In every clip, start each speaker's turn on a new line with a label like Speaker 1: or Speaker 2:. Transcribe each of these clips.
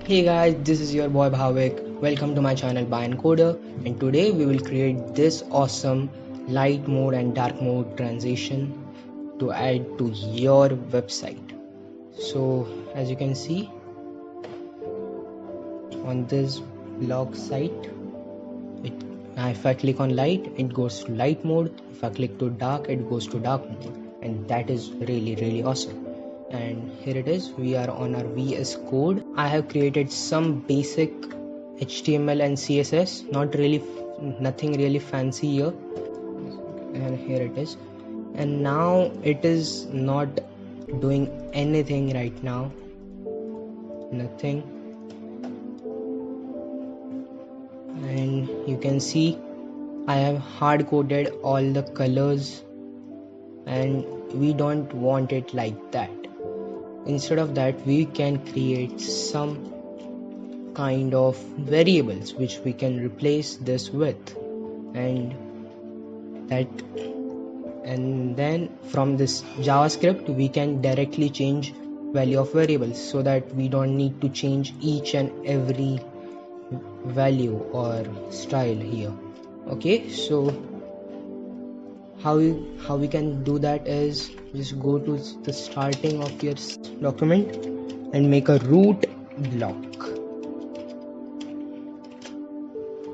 Speaker 1: Hey guys, this is your boy Bhavik. Welcome to my channel by Encoder, and today we will create this awesome light mode and dark mode transition to add to your website. So as you can see on this blog site, if I click on light, it goes to light mode. If I click to dark, it goes to dark mode, and that is really awesome. And here it is, we are on our VS Code. I have created some basic HTML and CSS, nothing really fancy here, and here it is. And now it is not doing anything right now, nothing. And you can see I have hard coded all the colors, and we don't want it like that. Instead of that, we can create some kind of variables which we can replace this with, and then from this JavaScript we can directly change value of variables, so that we don't need to change each and every value or style here. Okay, so how we can do that is just go to the starting of your document and make a root block,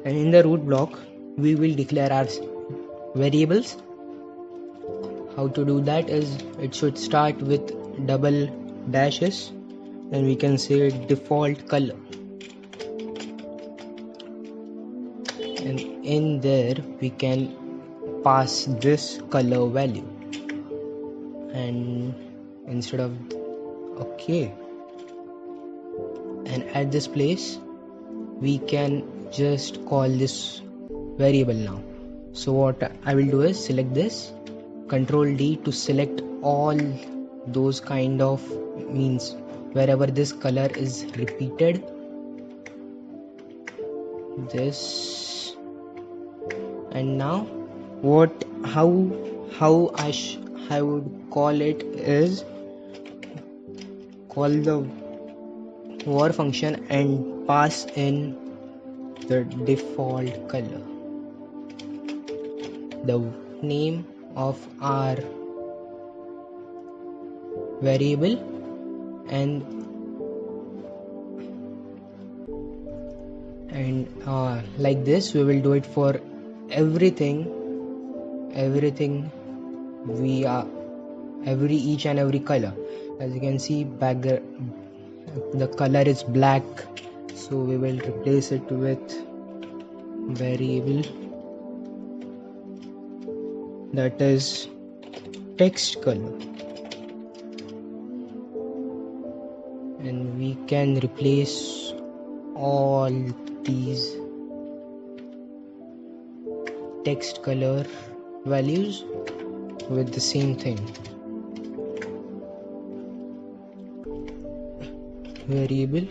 Speaker 1: and in the root block we will declare our variables. How to do that is, it should start with double dashes, and we can say default color, and in there we can pass this color value, and instead of okay, and at this place we can just call this variable now. So what I will do is select this, Control D to select all those kind of means wherever this color is repeated, this. And now how I would call it is, call the var function and pass in the default color, the name of our variable, and like this we will do it for everything we are each and every color. As you can see, the color is black, so we will replace it with variable that is text color, and we can replace all these text color values with the same thing, variable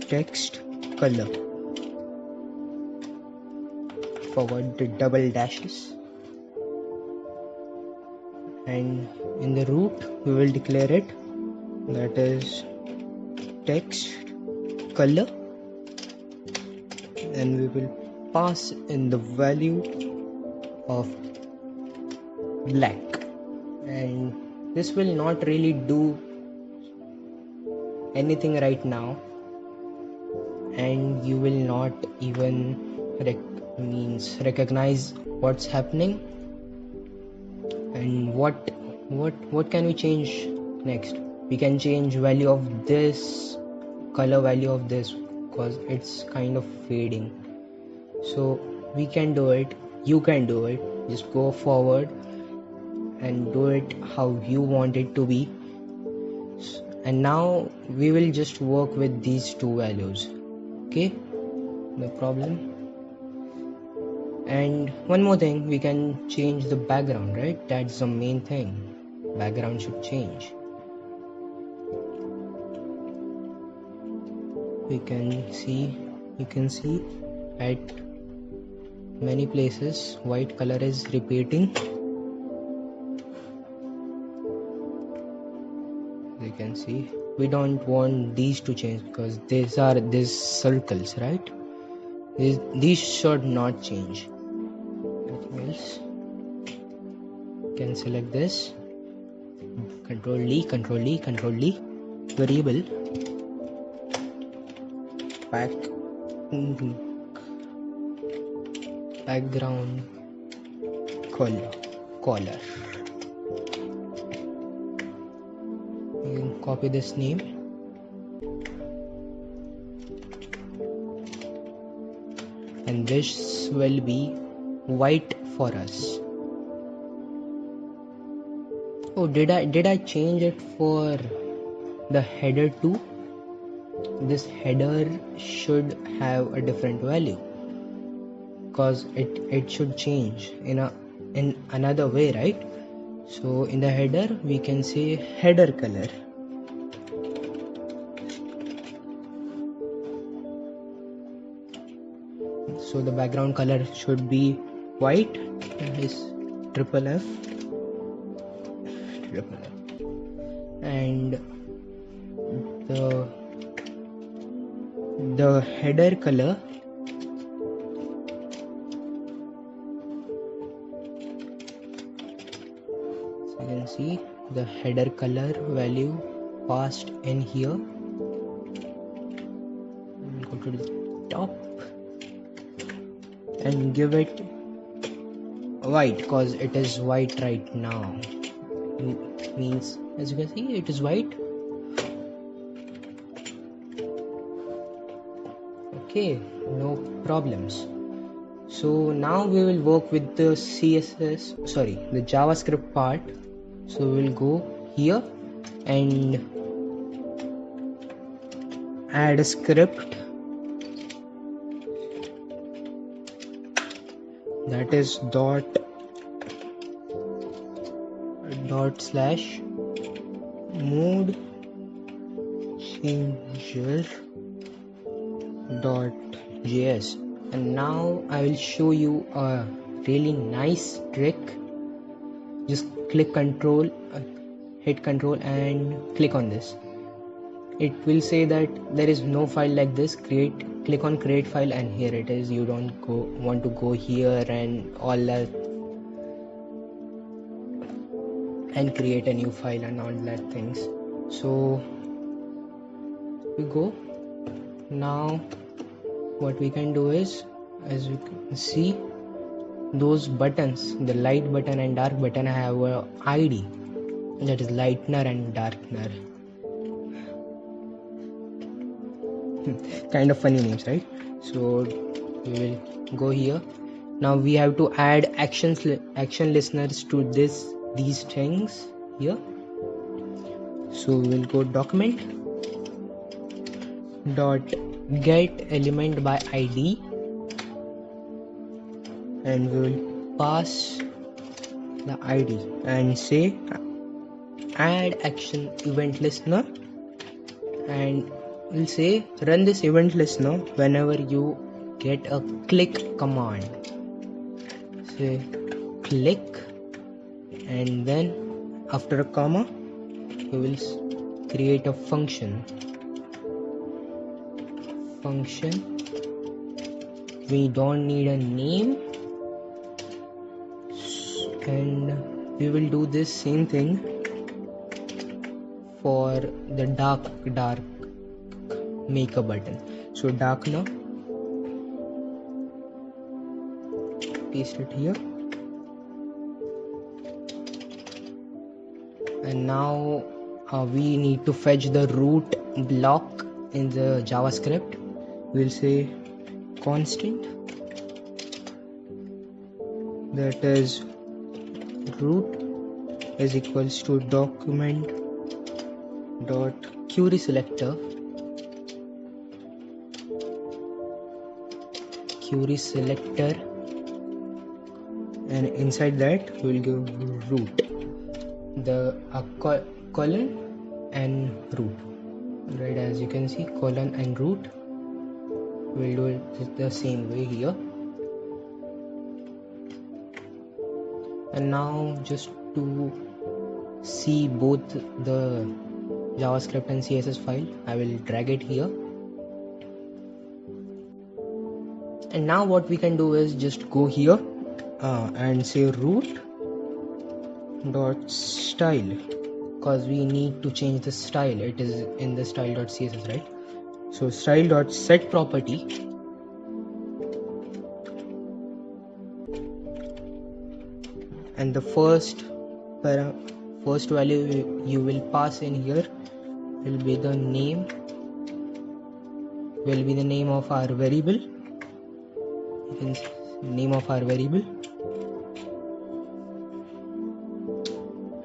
Speaker 1: text color, forward the double dashes, and in the root we will declare it, that is text color, and we will pass in the value of black. And this will not really do anything right now, and you will not even recognize what's happening. And what can we change next? We can change value of this, color value of this, because it's kind of fading. So we can do it, you can do it, just go forward and do it how you want it to be. And now we will just work with these two values. Okay, no problem. And one more thing, we can change the background, right? That's the main thing, background should change. You can see at many places white color is repeating, You can see we don't want these to change because these circles, right? These should not change. Nothing else. You can select this. Control D, Control D, Control D. Variable back background color. You can copy this name and this will be white for us. Oh, did I change it for the header too? This header should have a different value because it should change in another way, right? So in the header we can say header color. So the background color should be white. That is triple F. And the header color so you can see the header color value passed in here. We'll go to the top and give it white because it is white right now. It means, as you can see, it is white. Okay, no problems. So now we will work with the the JavaScript part. So we'll go here and add a script that is dot slash mode changer .js. And now I will show you a really nice trick. Just hit control and click on this. It will say that there is no file like this. Click on create file and here it is. You don't want to go here and all that and create a new file and all that things. So we go. Now what we can do is, as you can see, those buttons, the light button and dark button, have a ID, that is lightener and darkener. Kind of funny names, right? So we will go here. Now we have to add action listeners to these things here. So we will go document dot get element by ID and we will pass the ID and say add action event listener, and we'll say run this event listener whenever you get a click command. Say click and then after a comma we will create a function. We don't need a name, and we will do this same thing for the dark maker button. So darkener, paste it here, and now we need to fetch the root block in the JavaScript. We'll say constant, that is root is equals to document dot query selector and inside that we will give root, the colon and root, right? As you can see, colon and root. We'll do it the same way here. And now just to see both the JavaScript and CSS file. I will drag it here. And now what we can do is just go here and say root dot style, because we need to change the style. It is in the style.css, right? So style.set property, and the first value you will pass in here will be the name of our variable. Name of our variable,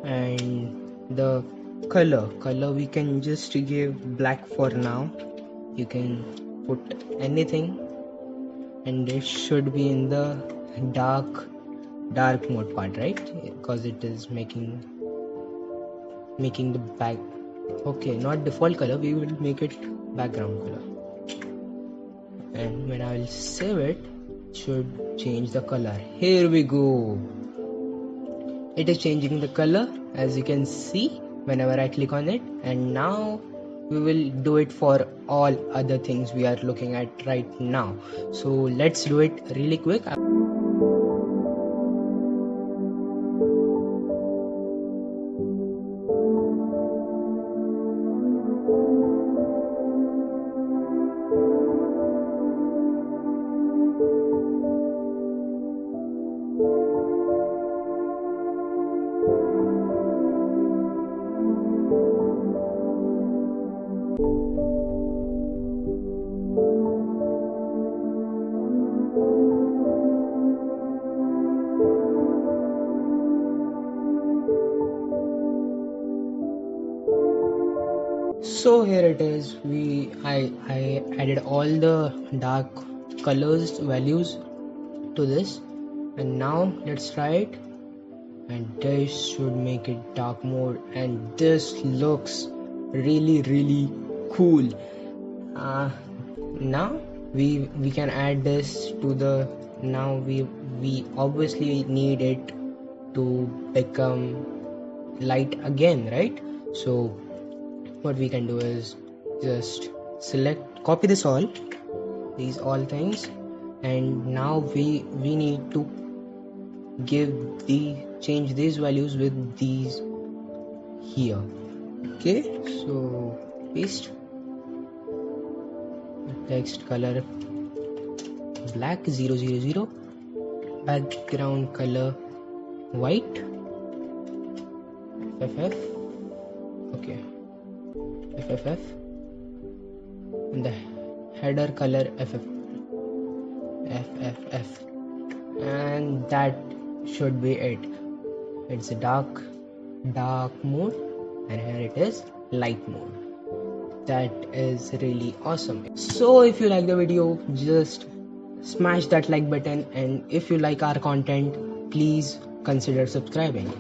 Speaker 1: and the color we can just give black for now. You can put anything, and it should be in the dark mode part, right? Because it is making the back. Okay, not default color, we will make it background color. And when I will save it, should change the color. Here we go. It is changing the color, as you can see whenever I click on it. And now we will do it for all other things we are looking at right now. So let's do it really quick. So here it is. I added all the dark colors values to this, and now let's try it. And this should make it dark mode, and this looks really cool. Now we can add this to the. Now we obviously need it to become light again, right? So what we can do is just copy these all things, and now we need to change these values with these here. Okay, so paste text color black 000, background color white FFF. Okay, FFF, and the header color FFF, and that should be it. It's a dark mode, and here it is light mode. That is really awesome. So if you like the video, just smash that like button, and if you like our content, please consider subscribing.